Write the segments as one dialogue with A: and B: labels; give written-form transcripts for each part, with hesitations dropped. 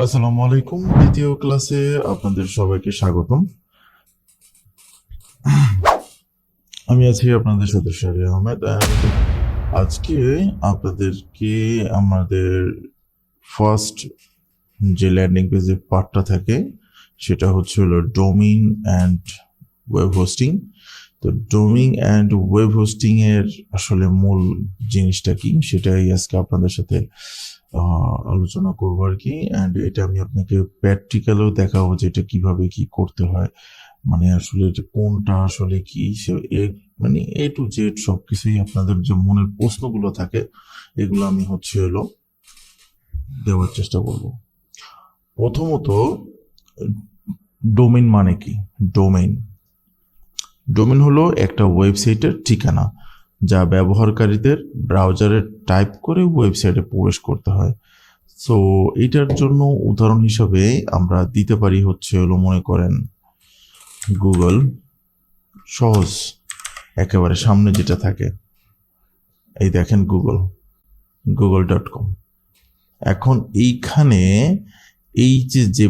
A: আসসালামু আলাইকুম। দ্বিতীয় ক্লাসে আপনাদের সবাইকে স্বাগতম। আমি আছি আপনাদের সাথে শাহরিয়ার আহমেদ। আজকে আপনাদেরকে আমাদের ফার্স্ট যে ল্যান্ডিং পেজের পার্টটা থাকে সেটা হচ্ছে হলো ডোমেইন অ্যান্ড ওয়েব হোস্টিং। তো ডোমেইন অ্যান্ড ওয়েব হোস্টিং এর আসলে মূল জিনিসটা কি সেটাই আজকে আপনাদের সাথে আলোচনা করবো আর কি। অ্যান্ড এটা আমি আপনাকে প্র্যাকটিক্যালও দেখাবো যে এটা কিভাবে কি করতে হয়, মানে আসলে এটা কোনটা আসলে কি মানে এ টু জেড সবকিছুই আপনাদের যে মনের প্রশ্নগুলো থাকে এগুলো আমি হচ্ছে হলো দেওয়ার চেষ্টা করব। প্রথমত, ডোমেইন মানে কি? ডোমেইন ডোমেইন হলো একটা ওয়েবসাইটের ঠিকানা যা ব্যবহারকারীদের ব্রাউজারে টাইপ করে ওয়েবসাইটে প্রবেশ করতে হয়। সো এটার জন্য উদাহরণ হিসাবে আমরা দিতে পারি হচ্ছে হলো, মনে করেন গুগল। সহজ, একেবারে সামনে যেটা থাকে, এই দেখেন গুগল.com। এখন এইখানে এই যে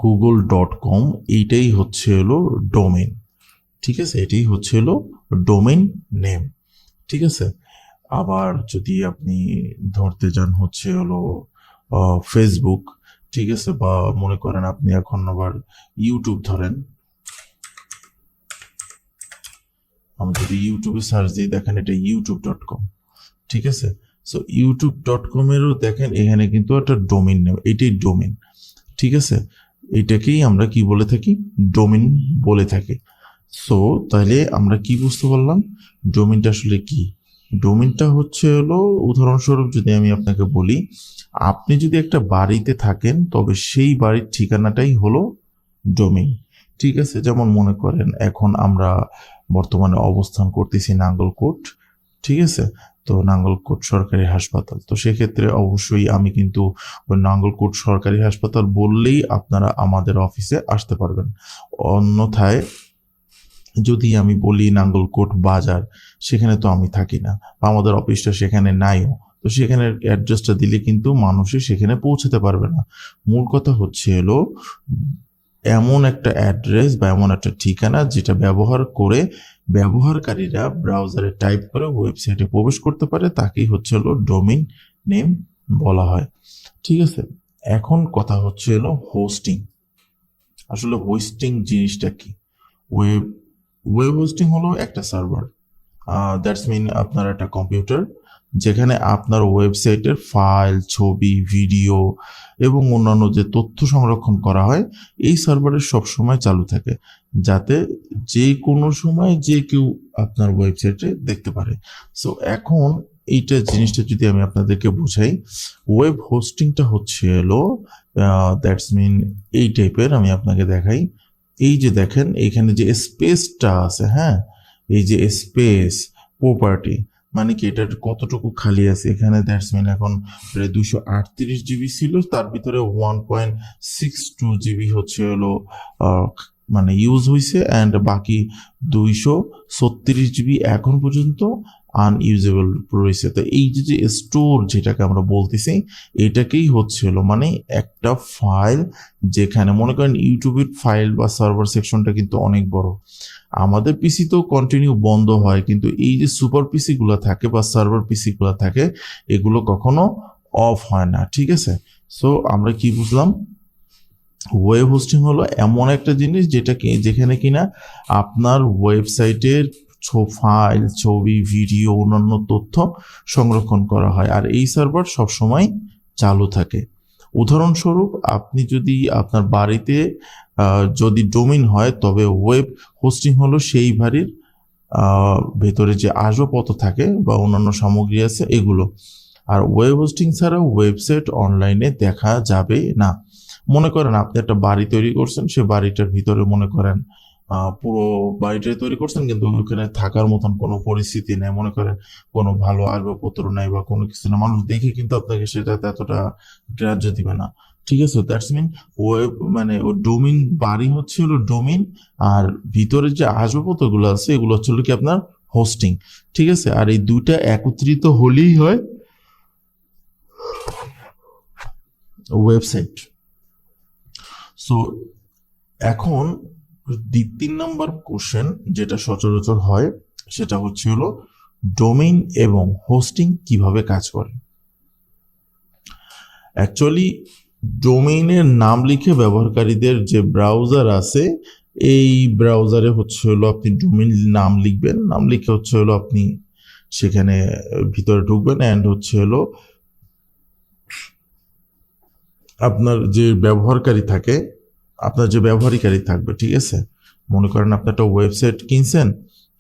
A: গুগল.com এইটাই হচ্ছে হলো ডোমেইন, ঠিক আছে? এটাই হচ্ছে হলো ডোমেইন নেম, ঠিক আছে? আবার যদি আপনি ধরতে যান হচ্ছে হলো ফেসবুক, ঠিক আছে, বা মনে করেন আপনি এখন আবার ইউটিউব ধরেন, আমি যদি ইউটিউবে সার্চ দিই দেখেন এটা ইউটিউব.com, ঠিক আছে? সো ইউটিউব.com এরও দেখেন এখানে কিন্তু একটা ডোমেইন নেম, এটাই ডোমেইন, ঠিক আছে? এটাকেই আমরা কি বলে থাকি? ডোমেইন বলে থাকি। সো তাহলে আমরা কি বুঝতে পারলাম ডোমেইনটা আসলে কি? ডোমেইনটা হচ্ছে হলো, উদাহরণস্বরূপ যদি আমি আপনাকে বলি, আপনি যদি একটা বাড়িতে থাকেন তবে সেই বাড়ির ঠিকানাটাই হলো ডোমেইন, ঠিক আছে? যেমন মনে করেন এখন আমরা বর্তমানে অবস্থান করতেছি নাঙ্গলকোট, ঠিক আছে? তো নাঙ্গলকোট সরকারি হাসপাতাল, তো সেক্ষেত্রে অবশ্যই আমি কিন্তু ওই নাঙ্গলকোট সরকারি হাসপাতাল বললেই আপনারা আমাদের অফিসে আসতে পারবেন। অন্যথায় যদি আমি বলি নাঙ্গলকোট বাজার, সেখানে তো আমি থাকি না, বা আমাদের অফিসটা সেখানে নাইও, তো সেখানে অ্যাড্রেসটা দিলে কিন্তু মানুষে সেখানে পৌঁছাতে পারবে না। মূল কথা হচ্ছে হলো এমন একটা অ্যাড্রেস বা এমন একটা ঠিকানা যেটা ব্যবহার করে ব্যবহারকারীরা ব্রাউজারে টাইপ করে ওয়েবসাইটে প্রবেশ করতে পারে, তাকেই হচ্ছে হলো ডোমেইন নেম বলা হয়, ঠিক আছে? এখন কথা হচ্ছে হলো হোস্টিং। আসলে হোস্টিং জিনিসটা কি? ওয়েব ওয়েব হোস্টিং হলো একটা সার্ভার, দ্যাটস মিন আপনার একটা কম্পিউটার যেখানে আপনার ওয়েবসাইটের ফাইল, ছবি, ভিডিও এবং অন্যান্য যে তথ্য সংরক্ষণ করা হয় এই সার্ভারে সবসময় চালু থাকে, যাতে যে কোনো সময় যে কেউ আপনার ওয়েবসাইটে দেখতে পারে। সো এখন এইটা জিনিসটা যদি আমি আপনাদেরকে বুঝাই, ওয়েব হোস্টিংটা হচ্ছে হলো দ্যাটস মিন এই টাইপের। আমি আপনাকে দেখাই, এই যে দেখেন এখানে যে স্পেসটা আছে, হ্যাঁ, এই যে স্পেস প্রপার্টি মানে কি এটার কতটুকু খালি আছে এখানে, দ্যাটস মিন এখন প্রায় 238 জিবি ছিল, তার ভিতরে 1.62 জিবি হচ্ছে হলো মানে ইউজ হয়েছে, অ্যান্ড বাকি 236 জিবি এখন পর্যন্ত আনইউজেবল রয়েছে। তো এই যে স্টোর যেটাকে আমরা বলতেছি এটাকেই হচ্ছে হলো মানে একটা ফাইল, যেখানে মনে করেন ইউটিউবের ফাইল বা সার্ভার সেকশনটা কিন্তু অনেক বড়, আমাদের পিসি তো কন্টিনিউ বন্ধ হয়, কিন্তু এই যে সুপার পিসি গুলো থাকে বা সার্ভার পিসি গুলো থাকে এগুলো কখনো অফ হয় না, ঠিক আছে? সো আমরা কি বুঝলাম? ওয়েব হোস্টিং হলো এমন একটা জিনিস যেখানে কিনা আপনার ওয়েবসাইটের ফাইল, ছবি, ভিডিও, অন্যান্য তথ্য সংরক্ষণ করা হয়, আর এই সার্ভার সবসময় চালু থাকে। উদাহরণস্বরূপ আপনি যদি আপনার বাড়িতে যদি ডোমেইন হয় তবে ওয়েব হোস্টিং হলো সেই বাড়ির ভেতরে যে আসবাবপত্র থাকে বা অন্যান্য সামগ্রী আছে এগুলো। আর ওয়েব হোস্টিং ছাড়া ওয়েবসাইট অনলাইনে দেখা যাবে না। মনে করেন আপনি একটা বাড়ি তৈরি করছেন, সে বাড়িটার ভিতরে মনে করেন পুরো বাড়িটাই তৈরি করছেন কিন্তু ওখানে থাকার মতন কোনো পরিস্থিতি নেই, মনে করেন কোনো ভালো আসবাবপত্র নাই বা কোনো কিছু না, মানুষ দেখে কিন্তু আপনাকে সেটাতে এতটা গ্রাহ্য দিবে না, ঠিক আছে? দ্যাটস মিন ওয়েব মানে ও ডোমেইন, বাড়ি হচ্ছে হলো ডোমেইন, আর ভিতরে যে আসবাবপত্রগুলো আছে এগুলো হচ্ছে হলো কি আপনার হোস্টিং, ঠিক আছে? আর এই দুইটা একত্রিত হলেই হয় ওয়েবসাইট, সো এখন 3 নম্বর কোশ্চেন যেটা সচরাচর হয় সেটা হচ্ছে হলো ডোমেইন এবং হোস্টিং কিভাবে কাজ করে। অ্যাকচুয়ালি ডোমেইনের নাম লিখে ব্যবহারকারীদের যে ব্রাউজার আছে, এই ব্রাউজারে হচ্ছে হলো আপনি ডোমেইন নাম লিখবেন, নাম লিখে হচ্ছে হলো আপনি সেখানে ভিতরে ঢুকবেন অ্যান্ড হচ্ছে হলো আপনার যে ব্যবহারকারী থাকে, আপনার যে ব্যবহারকারী থাকবে, ঠিক আছে, মনে করেন আপনি একটা ওয়েবসাইট কিনছেন,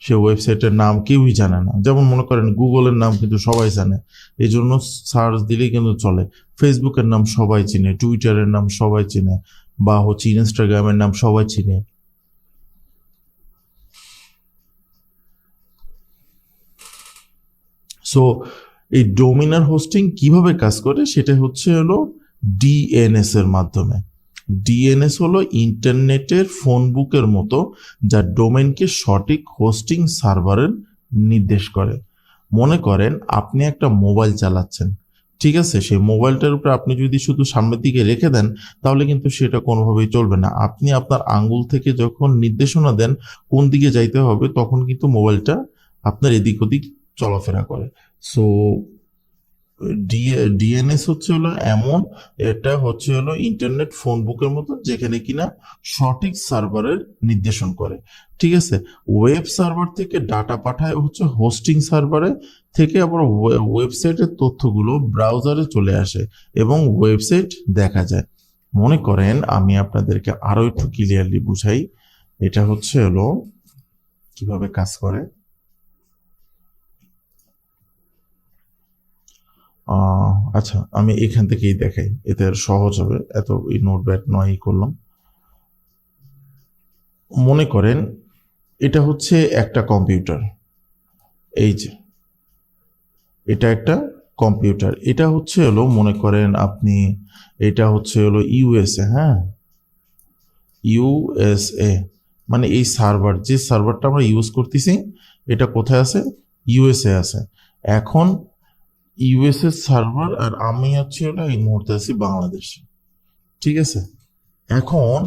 A: সে ওয়েবসাইটের নাম কেউই জানে না, যেমন মনে করেন গুগলের নাম কিন্তু সবাই জানে, এই জন্য সার্চ দিলেই কিন্তু চলে। ফেসবুকের নাম সবাই চিনে, টুইটারের নাম সবাই চিনে, বা হচ্ছে ইনস্টাগ্রামের নাম সবাই চিনে। সো এই ডোমিনার হোস্টিং কিভাবে কাজ করে সেটা হচ্ছে হলো ডিএনএস এর মাধ্যমে। ডিএনএস হলো ইন্টারনেটের ফোন বুকের মতো, যা ডোমেনকে সঠিক হোস্টিং সার্ভারের নির্দেশ করে। মনে করেন আপনি একটা মোবাইল চালাচ্ছেন, ঠিক আছে, সেই মোবাইলটার উপরে আপনি যদি শুধু সামনের দিকে রেখে দেন তাহলে কিন্তু সেটা কোনোভাবেই চলবে না। আপনি আপনার আঙ্গুল থেকে যখন নির্দেশনা দেন কোন দিকে যাইতে হবে, তখন কিন্তু মোবাইলটা আপনার এদিক ওদিক চলাফেরা করে। সো ডিএনএস হচ্ছে হলো এমন, এটা হচ্ছে হলো ইন্টারনেট ফোন বুকের মতো, যেখানে কিনা সঠিক সার্ভারের নির্দেশন করে, ঠিক আছে। ওয়েব সার্ভার থেকে ডাটা পাঠায় হচ্ছে হোস্টিং সার্ভারে, থেকে আবার ওয়েবসাইটের তথ্যগুলো ব্রাউজারে চলে আসে এবং ওয়েবসাইট দেখা যায়। মনে করেন আমি আপনাদেরকে আরো একটু ক্লিয়ারলি বুঝাই, এটা হচ্ছে হলো কিভাবে কাজ করে। আচ্ছা, আমি এখান থেকেই দেখাই, এতে সহজ হবে, এত এই নোটপ্যাড নয় করলাম। মনে করেন এটা হচ্ছে একটা কম্পিউটার, এই যে এটা একটা কম্পিউটার, এটা হচ্ছে হলো মনে করেন আপনি, এটা হচ্ছে হলো ইউএসএ, হ্যাঁ, ইউএসএ, মানে এই সার্ভার, যে সার্ভারটা আমরা ইউজ করতেছি এটা কোথায় আছে, ইউএসএ আছে। এখন ইউএসএ সার্ভার, আর আমি হচ্ছে ওটা এই মুহূর্তে আছি বাংলাদেশে, ঠিক আছে। এখন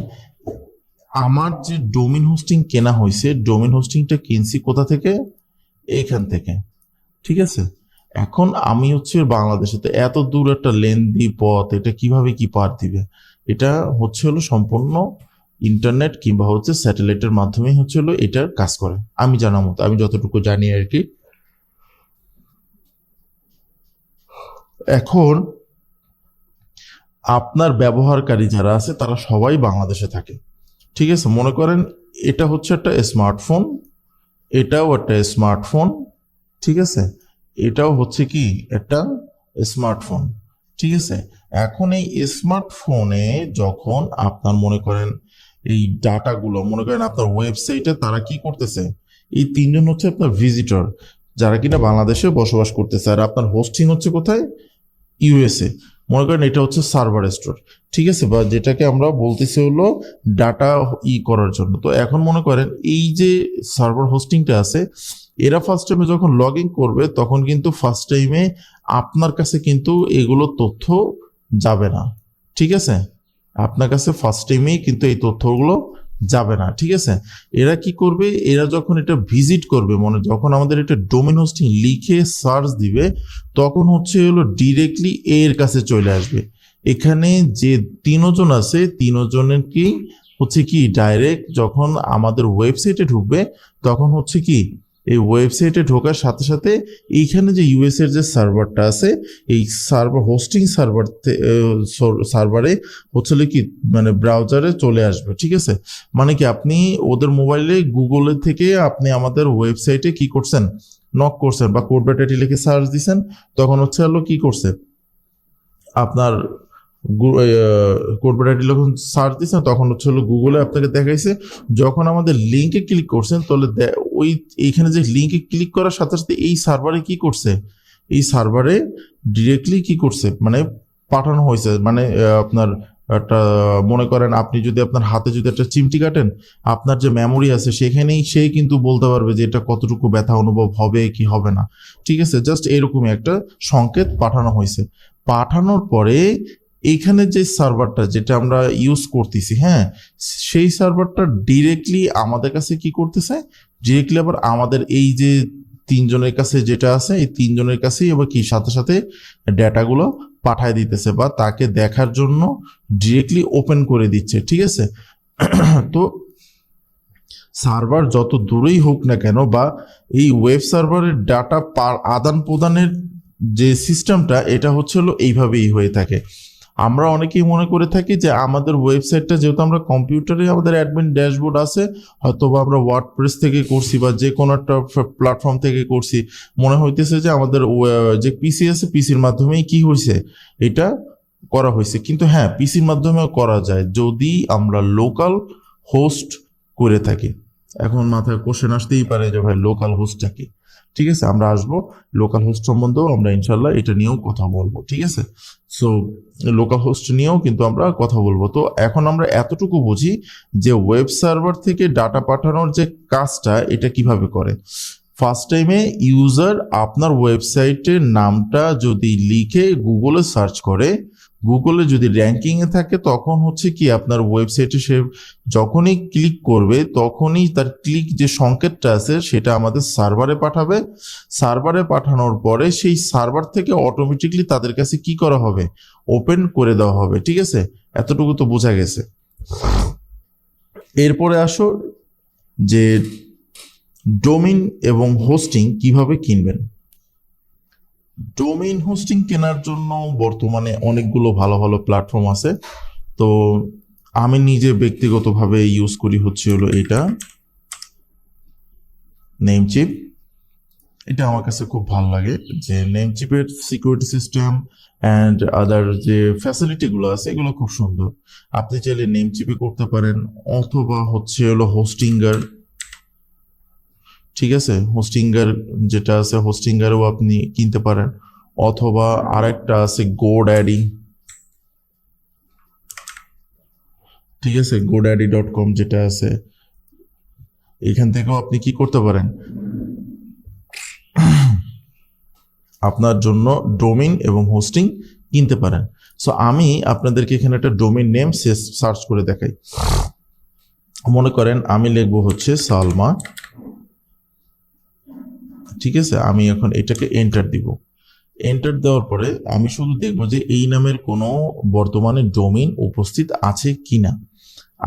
A: আমার যে ডোমেইন হোস্টিং কেনা হয়েছে, ডোমেইন হোস্টিংটা কিনছি কোথা থেকে, এইখান থেকে, ঠিক আছে। এখন আমি হচ্ছে বাংলাদেশে, তো এত দূর একটা লেন্দি পথ, এটা কিভাবে কি পার দিবে, এটা হচ্ছে হলো সম্পূর্ণ ইন্টারনেট কিংবা হচ্ছে স্যাটেলাইটের মাধ্যমেই হচ্ছে হলো এটার কাজ করে, আমি জানার মতো, আমি যতটুকু জানি আর কি। এখন আপনার ব্যবহারকারী যারা আছে তারা সবাই বাংলাদেশে থাকে, ঠিক আছে। মনে করেন এটা হচ্ছে একটা স্মার্টফোন, এটাও একটা স্মার্টফোন, ঠিক আছে, এটাও হচ্ছে কি একটা স্মার্টফোন, ঠিক আছে। এখন এই স্মার্টফোনে যখন আপনার মনে করেন এই ডাটাগুলো, মনে করেন আপনার ওয়েবসাইটে তারা কি করতেছে, এই 3জন হচ্ছে আপনার ভিজিটর, যারা কিনা বাংলাদেশে বসবাস করতেছে, আর আপনার হোস্টিং হচ্ছে কোথায়, ইউএসএ। মনে করেন এটা হচ্ছে সার্ভার স্টোর, ঠিক আছে, বা যেটাকে আমরা বলতেছি হলো ডাটা করার জন্য। তো এখন মনে করেন এই যে সার্ভার হোস্টিংটা আছে, এরা ফার্স্ট টাইমে যখন লগ ইন করবে তখন কিন্তু ফার্স্ট টাইমে আপনার কাছে কিন্তু এগুলো তথ্য যাবে না, ঠিক আছে, আপনার কাছে ফার্স্ট টাইমেই কিন্তু এই তথ্যগুলো যাবে না, ঠিক আছে। এরা কি করবে, এরা যখন এটা ভিজিট করবে, যখন আমাদের এটা ডোমেইন হোস্টিং লিখে সার্চ দিবে, তখন হচ্ছে হলো ডিরেক্টলি এর কাছে চলে আসবে। এখানে যে 3জন আছে, 3জনের কি হচ্ছে কি ডাইরেক্ট যখন আমাদের ওয়েবসাইটে ঢুকবে, তখন হচ্ছে কি এই ওয়েবসাইটে ঢোকার সাথে সাথে এইখানে যে ইউএস এর যে সার্ভারটা আছে, এই সার্ভার হোস্টিং সার্ভারে হচ্ছে কি মানে ব্রাউজারে চলে আসবে, ঠিক আছে। মানে কি আপনি ওদের মোবাইলে গুগলের থেকে আপনি আমাদের ওয়েবসাইটে কি করছেন, নক করছেন বা কোড ব্যাটাটি লিখে সার্চ দিছেন, তখন হচ্ছে হলো কি করছে আপনার কোড ব্যাটাটি যখন সার্চ দিচ্ছেন তখন হচ্ছে হলো গুগলে আপনাকে দেখাইছে। যখন আমাদের লিঙ্কে ক্লিক করছেন তাহলে ওই এইখানে যে লিঙ্কে ক্লিক করার সাথে সাথে এই সার্ভারে কি করছে, এই সার্ভারে ডিরেক্টলি কি করছে মানে পাঠানো হয়েছে, মানে আপনার একটা মনে করেন আপনি যদি আপনার হাতে যদি একটা চিমটি কাটেন, আপনার যে মেমোরি আছে সেখানেই সে কিন্তু বলতে পারবে যে এটা কতটুকু ব্যথা অনুভব হবে কি হবে না, ঠিক আছে। জাস্ট এরকমই একটা সংকেত পাঠানো হয়েছে। পাঠানোর পরে এইখানে যে সার্ভারটা যেটা আমরা ইউজ করতেছি, হ্যাঁ, সেই সার্ভারটা ডিরেক্টলি আমাদের কাছে কি করতেছে, ডিরেক্টলি আবার আমাদের এই যে তিনজনের কাছে যেটা আছে, এই তিনজনের কাছেই আবার কি সাথে সাথে ডেটাগুলো পাঠায় দিতেছে বা তাকে দেখার জন্য ডিরেক্টলি ওপেন করে দিচ্ছে, ঠিক আছে। তো সার্ভার যত দূরেই হোক না কেন বা এই ওয়েব সার্ভারের ডাটা আদান প্রদানের যে সিস্টেমটা, এটা হচ্ছে হলো এইভাবেই হয়ে থাকে। আমরা অনেকেই মনে করে থাকি যে আমাদের ওয়েবসাইটটা, যেহেতু আমরা কম্পিউটারে আমাদের অ্যাডমিন ড্যাশবোর্ড আছে, হয়তো বা আমরা ওয়ার্ডপ্রেস থেকে করছি বা যে কোনো একটা প্ল্যাটফর্ম থেকে করছি, মনে হইতেছে যে আমাদের যে পিসি আছে পিসির মাধ্যমেই কি হয়েছে, এটা করা হয়েছে। কিন্তু হ্যাঁ, পিসির মাধ্যমেও করা যায় যদি আমরা লোকাল হোস্ট করে থাকি। এখন মাথায় কোশ্চেন আসতেই পারে যে ভাই লোকাল হোস্টটা কি, ঠিক আছে, আমরা আসবো লোকাল হোস্ট সম্বন্ধেও আমরা ইনশাল্লাহ এটা নিয়েও কথা বলবো, ঠিক আছে। সো লোকাল হোস্ট নিয়েও কিন্তু আমরা কথা বলবো। তো এখন আমরা এতটুকু বুঝি যে ওয়েব সার্ভার থেকে ডাটা পাঠানোর যে কাজটা, এটা কিভাবে করে। ফার্স্ট টাইমে ইউজার আপনার ওয়েবসাইটের নামটা যদি লিখে গুগলে সার্চ করে, গুগলে যদি র্যাঙ্কিংয়ে থাকে, তখন হচ্ছে কি আপনার ওয়েবসাইটে সে যখনই ক্লিক করবে তখনই তার ক্লিক যে সংকেতটা আছে সেটা আমাদের সার্ভারে পাঠাবে। সার্ভারে পাঠানোর পরে সেই সার্ভার থেকে অটোমেটিকলি তাদের কাছে কি করা হবে, ওপেন করে দেওয়া হবে, ঠিক আছে। এতটুকু তো বোঝা গেছে। এরপরে আসো যে ডোমেইন এবং হোস্টিং কিভাবে কিনবেন। ডোমেইন হোস্টিং কেনার জন্য বর্তমানে অনেকগুলো ভালো ভালো প্ল্যাটফর্ম আছে। তো আমি নিজে ব্যক্তিগতভাবে ইউজ করি হচ্ছে হলো এটা নেমচিপ। এটা আমার কাছে খুব ভালো লাগে যে নেমচিপের সিকিউরিটি সিস্টেম অ্যান্ড আদার যে ফ্যাসিলিটিগুলো আছে এগুলো খুব সুন্দর। আপনি চাইলে নেমচিপে করতে পারেন, অথবা হচ্ছে হলো হোস্টিঙ্গার, ঠিক আছে, হোস্টিঙ্গার যেটা আছে হোস্টিঙ্গারও আপনি কিনতে পারেন, অথবা আরেকটা আছে গোড্যাডি, ঠিক আছে, godaddy.com যেটা আছে, এখান থেকেও আপনি কি করতে পারেন, আপনার জন্য ডোমেইন এবং হোস্টিং কিনতে পারেন। সো আমি আপনাদেরকে এখানে একটা ডোমেইন নেম সার্চ করে দেখাই। মনে করেন আমি লিখবো হচ্ছে সালমা, ঠিক আছে। আমি এখন এটাকে এন্টার দিব। এন্টার দেওয়ার পরে আমি শুধু দেখবো যে এই নামের কোনো বর্তমানে ডোমেইন উপস্থিত আছে কিনা।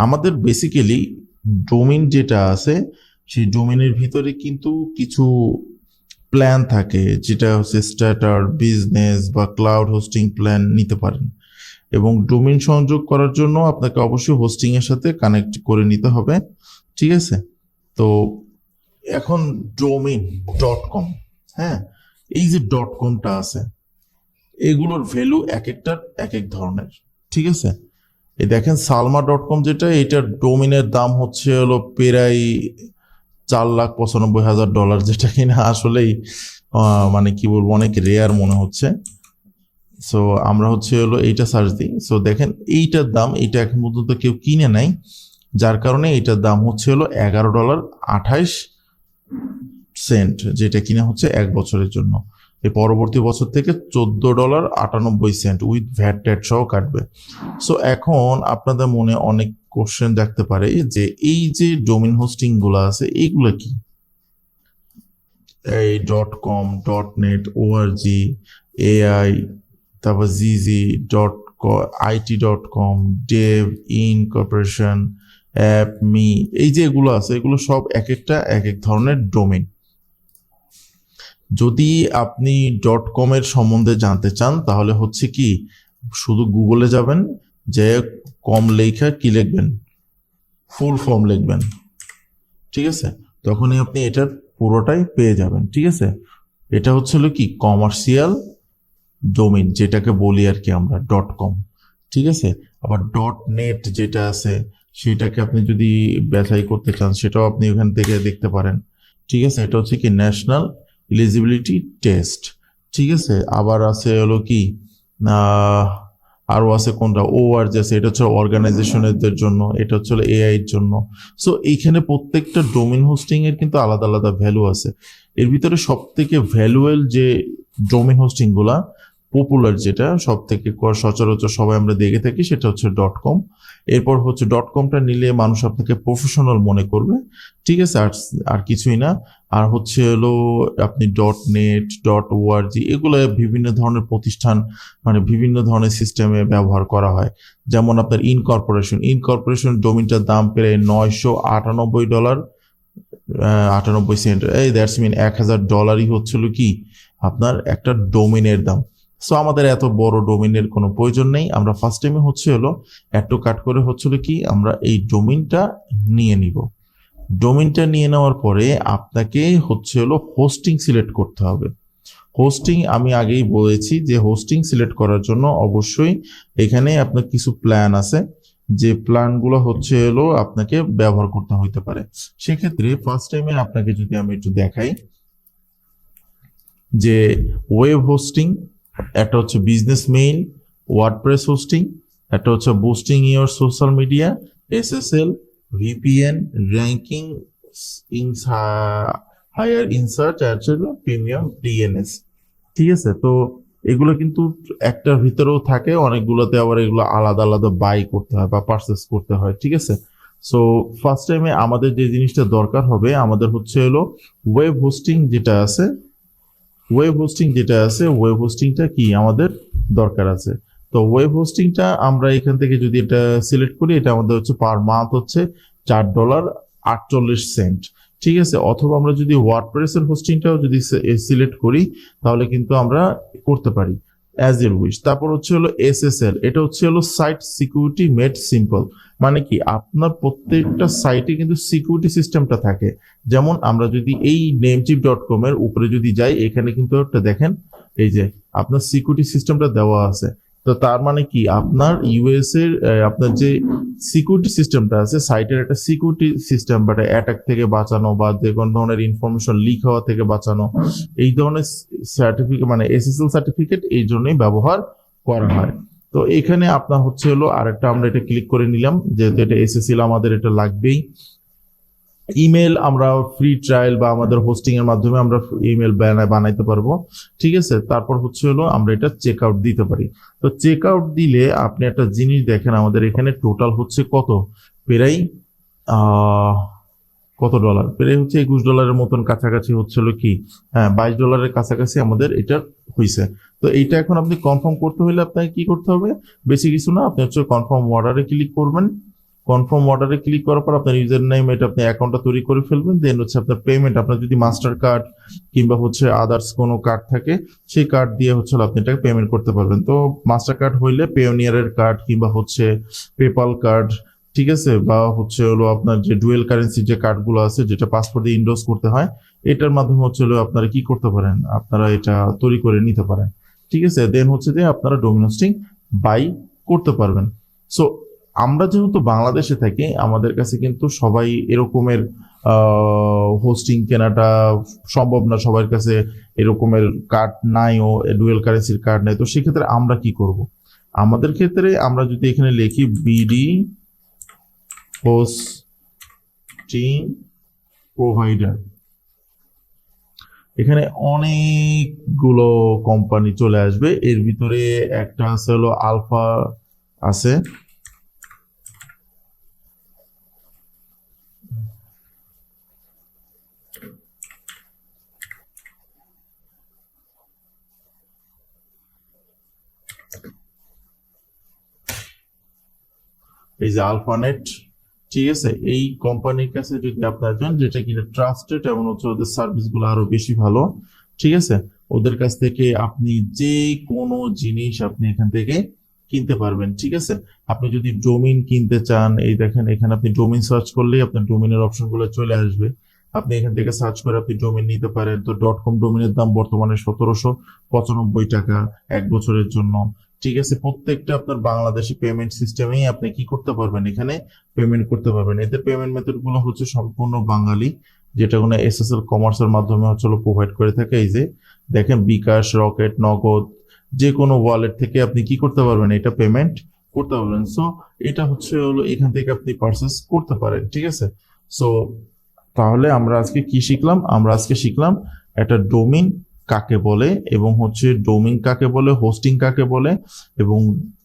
A: আমাদের বেসিক্যালি ডোমেইন যেটা আছে সেই ডোমেইনের ভিতরে কিন্তু কিছু প্ল্যান থাকে, যেটা হচ্ছে স্টার্টার, বিজনেস বা ক্লাউড হোস্টিং প্ল্যান নিতে পারেন। এবং ডোমেইন সংযোগ করার জন্য আপনাকে অবশ্যই হোস্টিং এর সাথে কানেক্ট করে নিতে হবে, ঠিক আছে। তো এখন domain.com, হ্যাঁ, এই যে .comটা আছে এগুলোর ভ্যালু এক একটার এক এক ধরনের, ঠিক আছে। এই দেখেন সালমা.com যেটা, এটার ডোমেইনের দাম হচ্ছে হলো প্রায় $4,95,000, যেটা কিনা আসলেই মানে কি বলবো অনেক রেয়ার মনে হচ্ছে। সো আমরা হচ্ছে হলো এইটা সার্চ দিই। সো দেখেন এইটার দাম, এইটা এখন পর্যন্ত কেউ কিনে নাই, যার কারণে এইটার দাম হচ্ছে হলো $11.28, যেটা কিনা হচ্ছে 1 বছরের জন্য। এই পরবর্তী বছর থেকে $14.98 উইথ ভ্যাট ট্যাট সহ কাটবে। সো এখন আপনাদের মনে অনেক কোশ্চেন থাকতে পারে যে এই যে ডোমেইন হোস্টিং গুলো আছে এইগুলো কি, এই .com, .net, org, AI, তারপর ZZ.IT.com, dev, incorporation, app, me, এই যে এগুলো আছে এগুলো সব এক একটা এক এক ধরনের ডোমেইন। যদি আপনি .com এর সম্বন্ধে জানতে চান তাহলে হচ্ছে কি শুধু গুগলে যাবেন, যে কম লেখা কি লিখবেন, ফুল ফর্ম লিখবেন, ঠিক আছে, তখনই আপনি এটার পুরোটাই পেয়ে যাবেন, ঠিক আছে। এটা হচ্ছিল কি কমার্শিয়াল ডোমেইন, যেটাকে বলি আর কি আমরা .com, ঠিক আছে। আবার .net যেটা আছে সেটাকে আপনি যদি বাছাই করতে চান সেটাও আপনি ওখান থেকে দেখতে পারেন, ঠিক আছে। এটা হচ্ছে কি ন্যাশনাল এলিজিবিলিটি টেস্ট, ঠিক আছে। আবার আছে হলো কি আরও আছে কোনটা, ORG আছে, এটা হচ্ছে অর্গানাইজেশনের জন্য, এটা হচ্ছে AI এর জন্য। সো এইখানে প্রত্যেকটা ডোমেইন হোস্টিং এর কিন্তু আলাদা আলাদা ভ্যালু আছে। এর ভিতরে সব থেকে ভ্যালুয়েল যে ডোমেইন হোস্টিং গুলা পপুলার যেটা সব থেকে সচরাচর সবাই আমরা দেখে থাকি সেটা হচ্ছে .com। এরপর হচ্ছে .comটা নিলে মানুষ আপনাকে প্রফেশনাল মনে করবে, ঠিক আছে, আর আর কিছুই না। আর হচ্ছে হলো আপনি .net .org এগুলো বিভিন্ন ধরনের প্রতিষ্ঠান, মানে বিভিন্ন ধরনের সিস্টেমে ব্যবহার করা হয়। যেমন আপনার ইনকর্পোরেশন ডোমিনটার দাম প্রায় $998, 98 সেন্ট, এই দ্যাটস মিন $1000 হচ্ছিল কি আপনার একটা ডোমিনের দাম। সো আমাদের এত বড় ডোমিনের কোনো প্রয়োজন নেই। আমরা ফার্স্ট টাইমে হচ্ছে হলো অ্যাড টু কার্ট করে হচ্ছিল কি আমরা এই ডোমিনটা নিয়ে নিব। ডোমিনটা নিয়ে নেওয়ার পরে আপনাকে হচ্ছে হলো হোস্টিং সিলেক্ট করতে হবে। হোস্টিং আমি আগেই বলেছি যে হোস্টিং সিলেক্ট করার জন্য অবশ্যই এখানে আপনার কিছু প্ল্যান আছে, যে প্ল্যানগুলো হচ্ছে হলো আপনাকে ব্যবহার করতে হইতে পারে। সেক্ষেত্রে ফার্স্ট টাইমে আপনাকে যদি আমি একটু দেখাই যে ওয়েব হোস্টিং, একটা হচ্ছে বিজনেস মেইল, ওয়ার্ডপ্রেস হোস্টিং, একটা হচ্ছে boosting your social media, SSL, VPN, ranking, higher in search, premium DNS। ঠিক আছে, তো এগুলো কিন্তু একটার ভিতরেও থাকে, অনেকগুলোতে আবার এগুলো আলাদা আলাদা বাই করতে হয় বা পারচেস করতে হয়। ঠিক আছে, সো ফার্স্ট টাইমে আমাদের যে জিনিসটা দরকার হবে আমাদের হচ্ছে হলো ওয়েব হোস্টিং যেটা আছে, ওয়েব হোস্টিংটা কি আমাদের দরকার আছে। তো ওয়েব হোস্টিংটা আমরা এখান থেকে যদি এটা সিলেক্ট করি, এটা আমাদের হচ্ছে পার মান্থ হচ্ছে $4.48। ঠিক আছে, অথবা আমরা যদি ওয়ার্ডপ্রেসের হোস্টিংটাও যদি সিলেক্ট করি তাহলে কিন্তু আমরা করতে পারি অ্যাজ ইউর উইশ। তারপর হচ্ছে হলো SSL, এটা হচ্ছে হলো সাইট সিকিউরিটি মেড সিম্পল। মানে কি আপনার প্রত্যেকটা সাইটে কিন্তু সিকিউরিটি সিস্টেমটা থাকে। যেমন আমরা যদি এই namecheap.com এর উপরে যদি যাই, এখানে কিন্তু একটা দেখেন এই যে আপনার সিকিউরিটি সিস্টেমটা দেওয়া আছে। তো তার মানে কি আপনার ইউএস এর আপনার যে সিকিউরিটি সিস্টেমটা আছে, সাইটের একটা সিকিউরিটি সিস্টেম, বাট অ্যাটাক থেকে বাঁচানো বা যে কোনো ধরনের ইনফরমেশন লিক হওয়া থেকে বাঁচানো, এই ধরনের সার্টিফিকেট মানে SSL সার্টিফিকেট এই জন্যই ব্যবহার করা হয়। তো এখানে আপনার হচ্ছে হলো আরেকটা আমরা এটা ক্লিক করে নিলাম, যেহেতু এটা SSL আমাদের এটা লাগবেই। ইমেল আমরা ফ্রি ট্রায়াল বা আমাদের হোস্টিং এর মাধ্যমে আমরা ইমেল বানাইতে পারবো। ঠিক আছে, তারপর হচ্ছে হলো আমরা এটা চেক আউট দিতে পারি। তো চেক আউট দিলে আপনি একটা জিনিস দেখেন, আমাদের এখানে টোটাল হচ্ছে কত, প্রায় কত ডলার, প্রায় হচ্ছে $21 মতন কাছাকাছি হচ্ছিল কি, হ্যাঁ $22 কাছাকাছি আমাদের এটা হয়েছে। তো এইটা এখন আপনি কনফার্ম করতে হলে আপনাকে কি করতে হবে, বেশি কিছু না, আপনি হচ্ছে কনফার্ম অর্ডারে ক্লিক করবেন। কনফার্ম অর্ডারে ক্লিক করার পর আপনার ইউজার নেম, এটা আপনি অ্যাকাউন্টটা তৈরি করে ফেলবেন। দেন হচ্ছে আপনার পেমেন্ট, আপনার যদি মাস্টার কার্ড কিংবা হচ্ছে আদার্স কোনো কার্ড থাকে সেই কার্ড দিয়ে হচ্ছে আপনি এটাকে পেমেন্ট করতে পারবেন। তো মাস্টার কার্ড হইলে পেওনিয়ারের কার্ড কিংবা হচ্ছে পেপাল কার্ড, ঠিক আছে, বা হচ্ছে হলো আপনার যে ডুয়েল কারেন্সি যে কার্ডগুলো আছে যেটা পাসপোর্ট দিয়ে ইন্ডোজ করতে হয়, এটার মাধ্যমে হচ্ছে হলো আপনারা কি করতে পারেন, আপনারা এটা তৈরি করে নিতে পারেন। ঠিক আছে, দেন হচ্ছে যে আপনারা ডোমেইন হোস্টিং বাই করতে পারবেন। সো আমরা যেহেতু বাংলাদেশে থাকি, আমাদের কাছে কিন্তু সবাই এরকমের হোস্টিং কেনাটা সম্ভব না, সবার কাছে এরকমের কার্ড নাই, ও ডুয়েল কারেন্সির কার্ড নাই। তো সেক্ষেত্রে আমরা কি করব, আমাদের ক্ষেত্রে আমরা যদি এখানে লিখি বিডি হোস্টিং প্রোভাইডার, এখানে অনেকগুলো কোম্পানি চলে আসবে। এর ভিতরে একটা আছে হলো আলফা আছে, এই যে আলফানেট। ঠিক আছে, এই কোম্পানির কাছে যদি আপনার যান, যেটা কিনা ট্রাস্টেড এবং হচ্ছে ওদের সার্ভিস গুলো আরো বেশি ভালো। ঠিক আছে, ওদের কাছ থেকে আপনি যে কোনো জিনিস আপনি এখান থেকে কিনতে পারবেন। ঠিক আছে, আপনি যদি ডোমিন কিনতে চান, এই দেখেন এখানে আপনি ডোমিন সার্চ করলেই আপনার ডোমিনের অপশন গুলো চলে আসবে। আপনি এখান থেকে সার্চ করে আপনি ডোমিন নিতে পারেন। তো .com ডোমিনের দাম বর্তমানে $1795 1 বছরের জন্য। ঠিক আছে, প্রত্যেকটা আপনার বাংলাদেশি পেমেন্ট সিস্টেমেই আপনি কি করতে পারবেন, এখানে পেমেন্ট করতে পারবেন। এদের পেমেন্ট মেথড গুলো হচ্ছে সম্পূর্ণ বাঙালি, যেটা কোনো SSL কমার্সের মাধ্যমে হচ্ছে প্রোভাইড করে থাকে। এই যে দেখেন বিকাশ, রকেট, নগদ, যে কোনো ওয়ালেট থেকে আপনি কি করতে পারবেন, এটা পেমেন্ট করতে পারবেন। সো এটা হচ্ছে হলো এখান থেকে আপনি পারচেস করতে পারেন। ঠিক আছে, সো তাহলে আমরা আজকে কি শিখলাম, আমরা আজকে শিখলাম একটা ডোমিন কাকে বলে এবং হচ্ছে ডোমেইন কাকে বলে, হোস্টিং কাকে বলে, এবং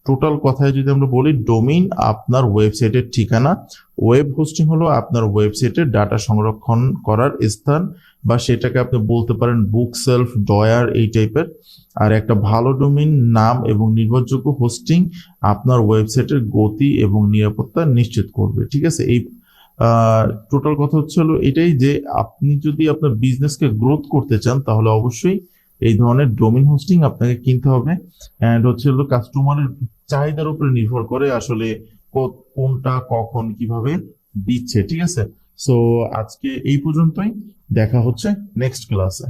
A: টোটাল কথায় যদি আমরা বলি, ডোমেইন আপনার ওয়েবসাইটের ঠিকানা, ওয়েব হোস্টিং হলো আপনার ওয়েবসাইটের ডাটা সংরক্ষণ করার স্থান, বা সেটাকে আপনি বলতে পারেন বুক সেলফ, ডয়ার, এই টাইপের। আর একটা ভালো ডোমেইন নাম এবং নির্ভরযোগ্য হোস্টিং আপনার ওয়েবসাইটের গতি এবং নিরাপত্তা নিশ্চিত করবে। ঠিক আছে, এই টোটাল কথা হচ্ছে হলো এটাই যে আপনি যদি আপনার বিজনেসকে গ্রোথ করতে চান তাহলে অবশ্যই এই ধরনের ডোমেইন হোস্টিং আপনাকে কিনতে হবে। অ্যান্ড হচ্ছে হলো কাস্টমারের চাহিদার উপরে নির্ভর করে আসলে কোনটা কখন কিভাবে দিচ্ছে। ঠিক আছে, সো আজকে এই পর্যন্তই, দেখা হচ্ছে নেক্সট ক্লাসে।